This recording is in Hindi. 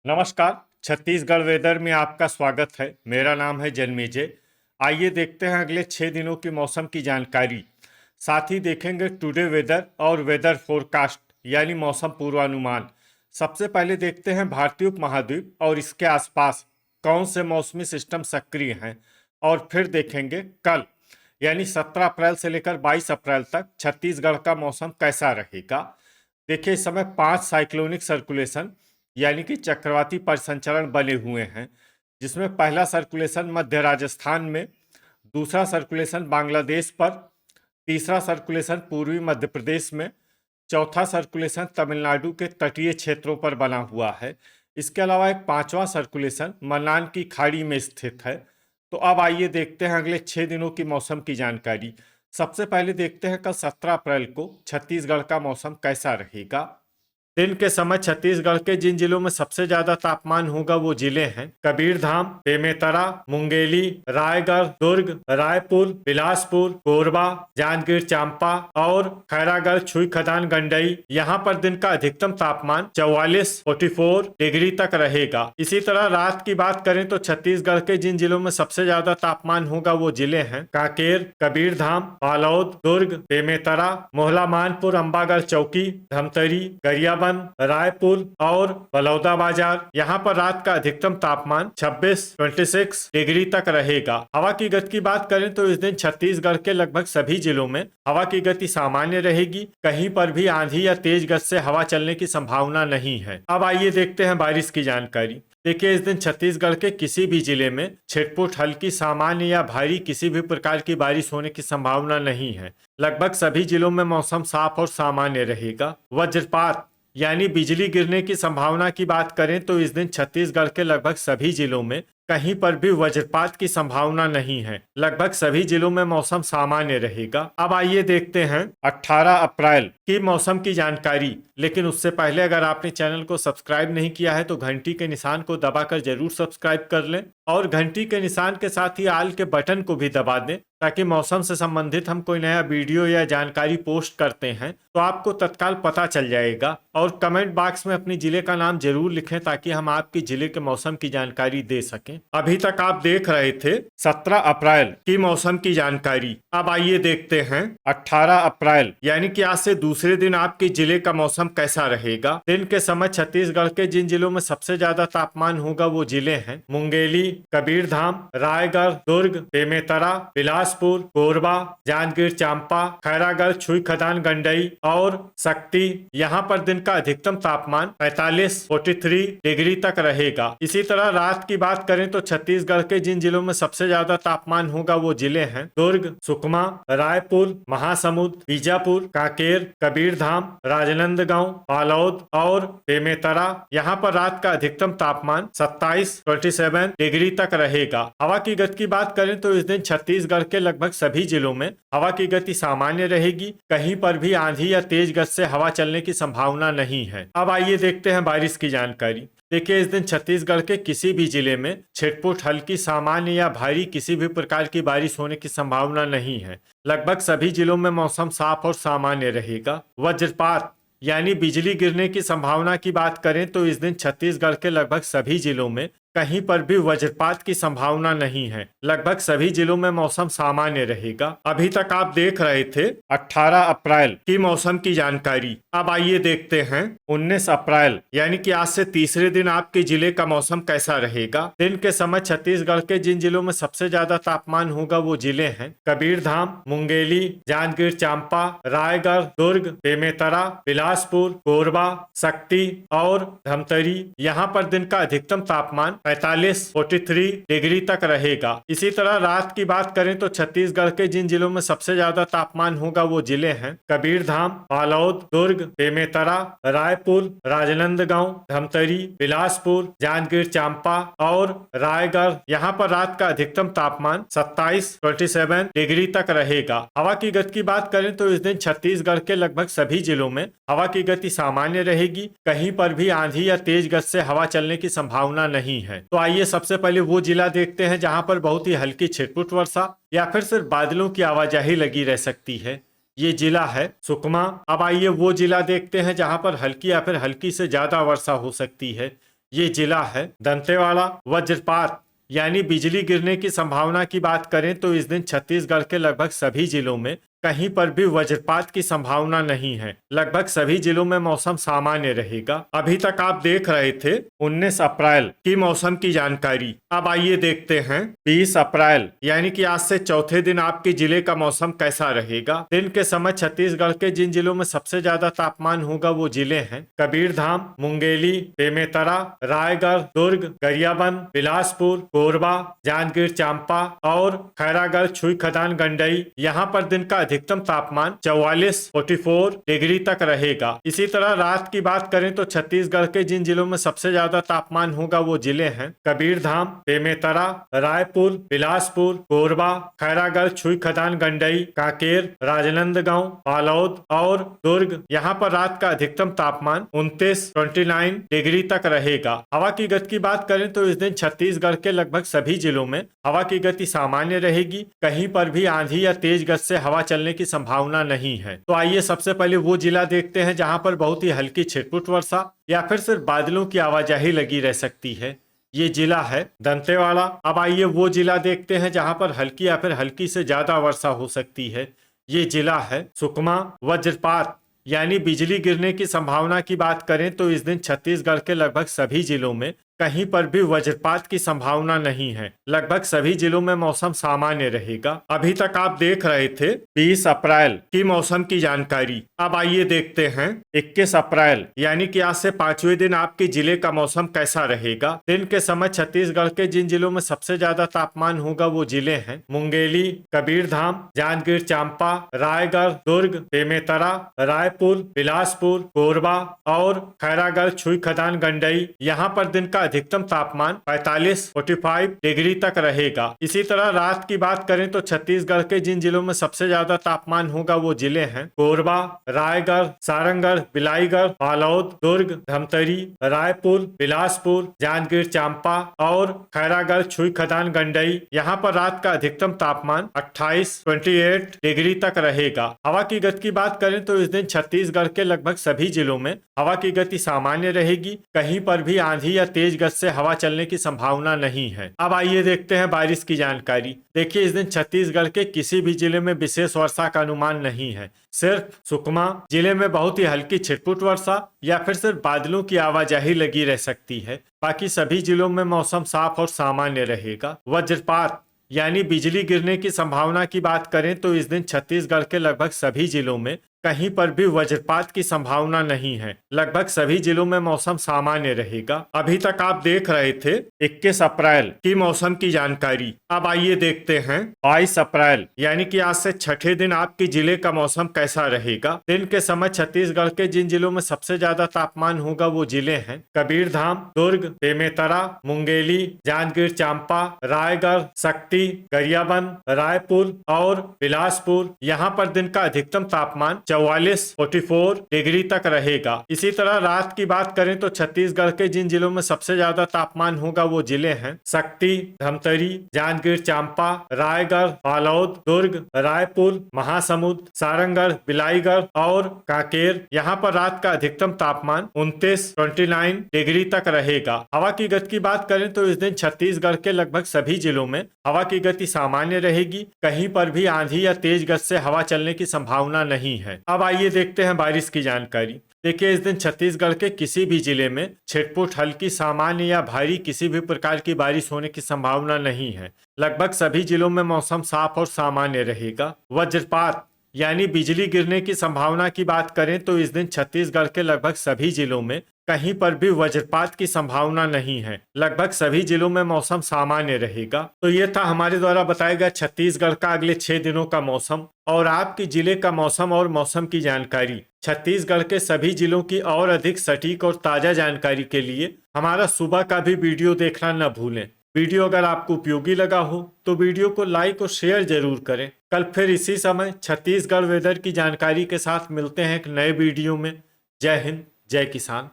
नमस्कार। छत्तीसगढ़ वेदर में आपका स्वागत है। मेरा नाम है जन्मेजय। आइए देखते हैं अगले 6 दिनों की मौसम की जानकारी। साथ ही देखेंगे टुडे वेदर और वेदर फोरकास्ट यानी मौसम पूर्वानुमान। सबसे पहले देखते हैं भारतीय उपमहाद्वीप और इसके आसपास कौन से मौसमी सिस्टम सक्रिय हैं, और फिर देखेंगे कल यानी 17 अप्रैल से लेकर 22 अप्रैल तक छत्तीसगढ़ का मौसम कैसा रहेगा। देखिए, इस समय 5 साइक्लोनिक सर्कुलेशन यानी कि चक्रवाती परिसंचरण बने हुए हैं, जिसमें पहला सर्कुलेशन मध्य राजस्थान में, दूसरा सर्कुलेशन बांग्लादेश पर, तीसरा सर्कुलेशन पूर्वी मध्य प्रदेश में, चौथा सर्कुलेशन तमिलनाडु के तटीय क्षेत्रों पर बना हुआ है। इसके अलावा एक पांचवा सर्कुलेशन मन्नान की खाड़ी में स्थित है। तो अब आइए देखते हैं अगले 6 दिनों की मौसम की जानकारी। सबसे पहले देखते हैं कल 17 अप्रैल को छत्तीसगढ़ का मौसम कैसा रहेगा। दिन के समय छत्तीसगढ़ के जिन जिलों में सबसे ज्यादा तापमान होगा वो जिले हैं कबीरधाम, बेमेतरा, मुंगेली, रायगढ़, दुर्ग, रायपुर, बिलासपुर, कोरबा, जांजगीर चांपा और खैरागढ़, छुई खदान, गंडई। यहाँ पर दिन का अधिकतम तापमान 44 डिग्री तक रहेगा। इसी तरह रात की बात करें तो छत्तीसगढ़ के जिन जिलों में सबसे ज्यादा तापमान होगा वो जिले हैं कांकेर, कबीरधाम, बालोद, दुर्ग, बेमेतरा, मोहला मानपुर, अंबागढ़ चौकी, धमतरी, गरियाबंद, रायपुर और बलौदाबाजार। यहाँ पर रात का अधिकतम तापमान 26 डिग्री तक रहेगा। हवा की गति की बात करें तो इस दिन छत्तीसगढ़ के लगभग सभी जिलों में हवा की गति सामान्य रहेगी। कहीं पर भी आंधी या तेज गति से हवा चलने की संभावना नहीं है। अब आइए देखते हैं बारिश की जानकारी। देखिए, इस दिन छत्तीसगढ़ के किसी भी जिले में छिटपुट, हल्की, सामान्य या भारी किसी भी प्रकार की बारिश होने की संभावना नहीं है। लगभग सभी जिलों में मौसम साफ और सामान्य रहेगा। वज्रपात यानी बिजली गिरने की संभावना की बात करें तो इस दिन छत्तीसगढ़ के लगभग सभी जिलों में कहीं पर भी वज्रपात की संभावना नहीं है। लगभग सभी जिलों में मौसम सामान्य रहेगा। अब आइए देखते हैं 18 अप्रैल की मौसम की जानकारी। लेकिन उससे पहले अगर आपने चैनल को सब्सक्राइब नहीं किया है तो घंटी के निशान को दबाकर जरूर सब्सक्राइब कर लें और घंटी के निशान के साथ ही आल के बटन को भी दबा दें, ताकि मौसम से संबंधित हम कोई नया वीडियो या जानकारी पोस्ट करते हैं तो आपको तत्काल पता चल जाएगा। और कमेंट बॉक्स में अपनी जिले का नाम जरूर लिखें ताकि हम आपके जिले के मौसम की जानकारी दे सकें। अभी तक आप देख रहे थे 17 अप्रैल की मौसम की जानकारी। अब आइए देखते हैं 18 अप्रैल यानी कि आज से दूसरे दिन आपके जिले का मौसम कैसा रहेगा। दिन के समय छत्तीसगढ़ के जिन जिलों में सबसे ज्यादा तापमान होगा वो जिले हैं मुंगेली, कबीरधाम, रायगढ़, दुर्ग, बेमेतरा, बिलासपुर, कोरबा, जांजगीर चांपा, खैरागढ़, छुई खदान, गंडई और शक्ति। यहाँ पर दिन का अधिकतम तापमान 43 डिग्री तक रहेगा। इसी तरह रात की बात करें तो छत्तीसगढ़ के जिन जिलों में सबसे ज्यादा तापमान होगा वो जिले हैं दुर्ग, सुकमा, रायपुर, महासमुंद, बीजापुर, कांकेर, कबीरधाम, राजनांदगांव, बालोद और बेमेतरा। यहाँ पर रात का अधिकतम तापमान 27 डिग्री तक रहेगा। हवा की गति की बात करें तो इस दिन छत्तीसगढ़ के लगभग सभी जिलों में हवा की गति सामान्य रहेगी। कहीं पर भी आंधी या तेज गति से हवा चलने की संभावना नहीं है। अब आइए देखते हैं बारिश की जानकारी। देखिए, इस दिन छत्तीसगढ़ के किसी भी जिले में छिटपुट, हल्की, सामान्य या भारी किसी भी प्रकार की बारिश होने की संभावना नहीं है। लगभग सभी जिलों में मौसम साफ और सामान्य रहेगा। वज्रपात यानी बिजली गिरने की संभावना की बात करें तो इस दिन छत्तीसगढ़ के लगभग सभी जिलों में कहीं पर भी वज्रपात की संभावना नहीं है। लगभग सभी जिलों में मौसम सामान्य रहेगा। अभी तक आप देख रहे थे 18 अप्रैल की मौसम की जानकारी। अब आइए देखते हैं 19 अप्रैल यानी कि आज से तीसरे दिन आपके जिले का मौसम कैसा रहेगा। दिन के समय छत्तीसगढ़ के जिन जिलों में सबसे ज्यादा तापमान होगा वो जिले हैं कबीरधाम, मुंगेली, जांजगीर चांपा, रायगढ़, दुर्ग, बेमेतरा, बिलासपुर, कोरबा, शक्ति और धमतरी। यहाँ पर दिन का अधिकतम तापमान 43 डिग्री तक रहेगा। इसी तरह रात की बात करें तो छत्तीसगढ़ के जिन जिलों में सबसे ज्यादा तापमान होगा वो जिले हैं कबीरधाम, बालोद, दुर्ग, बेमेतरा, रायपुर, राजनांदगांव, धमतरी, बिलासपुर, जांजगीर चांपा और रायगढ़। यहाँ पर रात का अधिकतम तापमान 27 डिग्री तक रहेगा। हवा की गति की बात करें तो इस दिन छत्तीसगढ़ के लगभग सभी जिलों में हवा की गति सामान्य रहेगी। कहीं पर भी आंधी या तेज गति से हवा चलने की संभावना नहीं है। तो आइए सबसे पहले वो जिला देखते हैं जहां पर बहुत ही हल्की छिटपुट वर्षा या फिर सिर्फ बादलों की आवाजाही लगी रह सकती है। ये जिला है सुकमा। अब आइए वो जिला देखते हैं जहां पर हल्की या फिर हल्की से ज्यादा वर्षा हो सकती है। ये जिला है दंतेवाड़ा। वज्रपात यानी बिजली गिरने की संभावना की बात करें तो इस दिन छत्तीसगढ़ के लगभग सभी जिलों में कहीं पर भी वज्रपात की संभावना नहीं है। लगभग सभी जिलों में मौसम सामान्य रहेगा। अभी तक आप देख रहे थे 19 अप्रैल की मौसम की जानकारी। अब आइए देखते हैं 20 अप्रैल यानी कि आज से चौथे दिन आपके जिले का मौसम कैसा रहेगा। दिन के समय छत्तीसगढ़ के जिन जिलों में सबसे ज्यादा तापमान होगा वो जिले हैं कबीरधाम, मुंगेली, बेमेतरा, रायगढ़, दुर्ग, गरियाबंद, बिलासपुर, कोरबा, जांजगीर चांपा और खैरागढ़, छुई खदान, गंडई। यहाँ पर दिन का अधिकतम तापमान 44 डिग्री तक रहेगा। इसी तरह रात की बात करें तो छत्तीसगढ़ के जिन जिलों में सबसे ज्यादा तापमान होगा वो जिले हैं कबीरधाम, बेमेतरा, रायपुर, बिलासपुर, कोरबा, खैरागढ़, छुई खदान, गंडई, कांकेर, राजनांदगांव, बालोद और दुर्ग। यहाँ पर रात का अधिकतम तापमान 29 डिग्री तक रहेगा। हवा की गति की बात करें तो इस दिन छत्तीसगढ़ के लगभग सभी जिलों में हवा की गति सामान्य रहेगी। कहीं पर भी आंधी या तेज गति से हवा चलने की संभावना नहीं है। तो आइए सबसे पहले वो जिला देखते हैं जहां पर बहुत ही हल्की छिटपुट वर्षा या फिर सिर्फ बादलों की आवाजाही लगी रह सकती है। ये जिला है दंतेवाड़ा। अब आइए वो जिला देखते हैं जहां पर हल्की या फिर हल्की से ज्यादा वर्षा हो सकती है। ये जिला है सुकमा। वज्रपात यानी बिजली गिरने की संभावना की बात करें तो इस दिन छत्तीसगढ़ के लगभग सभी जिलों में कहीं पर भी वज्रपात की संभावना नहीं है। लगभग सभी जिलों में मौसम सामान्य रहेगा। अभी तक आप देख रहे थे 20 अप्रैल की मौसम की जानकारी। अब आइए देखते हैं 21 अप्रैल यानी कि आज से 5वें दिन आपके जिले का मौसम कैसा रहेगा। दिन के समय छत्तीसगढ़ के जिन जिलों में सबसे ज्यादा तापमान होगा वो जिले हैं मुंगेली, कबीरधाम, जांजगीर चांपा, रायगढ़, दुर्ग, बेमेतरा, रायपुर, बिलासपुर, कोरबा और खैरागढ़, छुई खदान, गंडई। यहाँ पर दिन का अधिकतम तापमान 45 डिग्री तक रहेगा। इसी तरह रात की बात करें तो छत्तीसगढ़ के जिन जिलों में सबसे ज्यादा तापमान होगा वो जिले हैं कोरबा, रायगढ़, सारंगढ़, बिलाईगढ़, बालोद, दुर्ग, धमतरी, रायपुर, बिलासपुर, जांजगीर चांपा और खैरागढ़, छुई खदान, गंडई। यहाँ पर रात का अधिकतम तापमान 28 डिग्री तक रहेगा। हवा की गति की बात करें तो इस दिन छत्तीसगढ़ के लगभग सभी जिलों में हवा की गति सामान्य रहेगी। कहीं पर भी आंधी या तेज गति से हवा चलने की संभावना नहीं है। अब आइए देखते हैं बारिश की जानकारी। देखिए इस दिन छत्तीसगढ़ के किसी भी जिले में विशेष वर्षा का अनुमान नहीं है। सिर्फ सुकमा जिले में बहुत ही हल्की छिटपुट वर्षा या फिर सिर्फ बादलों की आवाजाही लगी रह सकती है। बाकी सभी जिलों में मौसम साफ और सामान्य रहेगा। वज्रपात यानी बिजली गिरने की संभावना की बात करें तो इस दिन छत्तीसगढ़ के लगभग सभी जिलों में कहीं पर भी वज्रपात की संभावना नहीं है। लगभग सभी जिलों में मौसम सामान्य रहेगा। अभी तक आप देख रहे थे 21 अप्रैल की मौसम की जानकारी। अब आइए देखते हैं 22 अप्रैल यानी कि आज से छठे दिन आपके जिले का मौसम कैसा रहेगा। दिन के समय छत्तीसगढ़ के जिन जिलों में सबसे ज्यादा तापमान होगा वो जिले हैं कबीरधाम, दुर्ग, बेमेतरा, मुंगेली, जांजगीर चांपा, रायगढ़, शक्ति, गरियाबंद, रायपुर और बिलासपुर। यहाँ पर दिन का अधिकतम तापमान 44 डिग्री तक रहेगा। इसी तरह रात की बात करें तो छत्तीसगढ़ के जिन जिलों में सबसे ज्यादा तापमान होगा वो जिले हैं शक्ति, धमतरी, जांजगीर चांपा, रायगढ़, बालोद, दुर्ग, रायपुर, महासमुंद, सारंगढ़, बिलाईगढ़ और कांकेर। यहाँ पर रात का अधिकतम तापमान 29 डिग्री तक रहेगा। हवा की गति की बात करें तो इस दिन छत्तीसगढ़ के लगभग सभी जिलों में हवा की गति सामान्य रहेगी। कहीं पर भी आंधी या तेज गति से हवा चलने की संभावना नहीं है। अब आइए देखते हैं बारिश की जानकारी। देखिए इस दिन छत्तीसगढ़ के किसी भी जिले में छिटपुट, हल्की, सामान्य या भारी किसी भी प्रकार की बारिश होने की संभावना नहीं है। लगभग सभी जिलों में मौसम साफ और सामान्य रहेगा। वज्रपात यानी बिजली गिरने की संभावना की बात करें तो इस दिन छत्तीसगढ़ के लगभग सभी जिलों में कहीं पर भी वज्रपात की संभावना नहीं है। लगभग सभी जिलों में मौसम सामान्य रहेगा। तो ये था हमारे द्वारा बताया गया छत्तीसगढ़ का अगले 6 दिनों का मौसम और आपके जिले का मौसम और मौसम की जानकारी। छत्तीसगढ़ के सभी जिलों की और अधिक सटीक और ताजा जानकारी के लिए हमारा सुबह का भी वीडियो देखना न भूलें। वीडियो अगर आपको उपयोगी लगा हो तो वीडियो को लाइक और शेयर जरूर करें। कल फिर इसी समय छत्तीसगढ़ वेदर की जानकारी के साथ मिलते हैं एक नए वीडियो में। जय हिंद, जय किसान।